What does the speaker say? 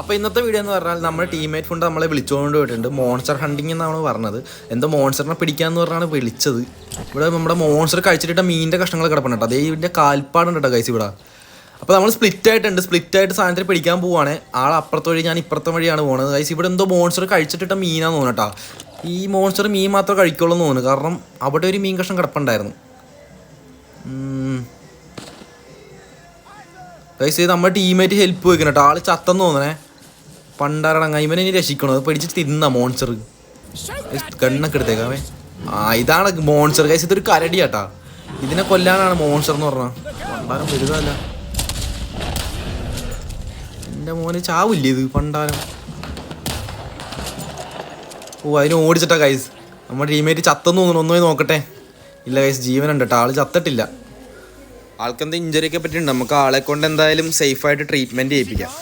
അപ്പോൾ ഇന്നത്തെ വീഡിയോ എന്ന് പറഞ്ഞാൽ നമ്മുടെ ടീമേറ്റ് ഫുണ്ട് നമ്മളെ വിളിച്ചുകൊണ്ട് പോയിട്ടുണ്ട്. മോൺസ്റ്റർ ഹണ്ടിങ് എന്നാണ് പറഞ്ഞത്. എന്തോ മോൺസ്റ്ററിനെ പിടിക്കാമെന്ന് പറഞ്ഞാണ് വിളിച്ചത്. ഇവിടെ നമ്മുടെ മോൺസ്റ്റർ കഴിച്ചിട്ട് മീനിൻ്റെ കഷ്ണങ്ങൾ കിടപ്പുണ്ട്. അതേ ഇതിൻ്റെ കാൽപ്പാടുണ്ട് കേട്ടോ ഗൈസ് ഇവിടെ. അപ്പോൾ നമ്മൾ സ്പ്ലിറ്റ് ആയിട്ട് സാധനത്തിൽ പിടിക്കാൻ പോവുകയാണ്. ആൾ അപ്പുറത്തെ വഴി, ഞാൻ ഇപ്പുറത്തെ വഴിയാണ് പോകുന്നത് ഗൈസ്. ഇവിടെ എന്തോ മോൺസ്റ്റർ കഴിച്ചിട്ടിട്ട മീനാന്ന് തോന്നുന്നു കേട്ടോ. ഈ മോൺസ്റ്റർ മീൻ മാത്രമേ കഴിക്കുള്ളൂ എന്ന് തോന്നുന്നു. കാരണം അവിടെ ഒരു മീൻ കഷ്ണം കിടപ്പുണ്ടായിരുന്നു ഗൈസ്. ഇത് നമ്മുടെ ടീമേറ്റ് ഹെൽപ്പ് വയ്ക്കണം കേട്ടോ. ആൾ ചത്തെന്ന് തോന്നണേ. പണ്ടാരടങ്ങ ഇവനെ ഇനി രക്ഷിക്കണത്. പിടിച്ച് തിന്ന മോൺസ്റ്റർ. കണ്ണൊക്കെ എടുത്തേക്കാവേ. ഇതാണ് മോൺസ്റ്റർ ഗൈസ്. ഇതൊരു കരടി കേട്ടാ. ഇതിനെ കൊല്ലാനാണ് മോൺസ്റ്റർ എന്ന് പറഞ്ഞാൽ. പണ്ടാരം വലുതല്ല എൻ്റെ മോനെ. ചാവില്ലേ ഇത് പണ്ടാരം? അതിന് ഓടിച്ചിട്ടാ ഗൈസ്. നമ്മുടെ ടീമേറ്റ് ചത്തെന്ന് തോന്നുന്നു. ഒന്നുപോയി നോക്കട്ടെ. ഇല്ല ഗൈസ്, ജീവനുണ്ട് കേട്ടോ. ആൾ ചത്തിട്ടില്ല. ആൾക്കെന്താ ഇഞ്ചറി ഒക്കെ പറ്റിയിട്ടുണ്ട്. നമുക്ക് ആളെ കൊണ്ട് എന്തായാലും സേഫായിട്ട് ട്രീറ്റ്മെൻറ്റ് ചെയ്യിപ്പിക്കാം.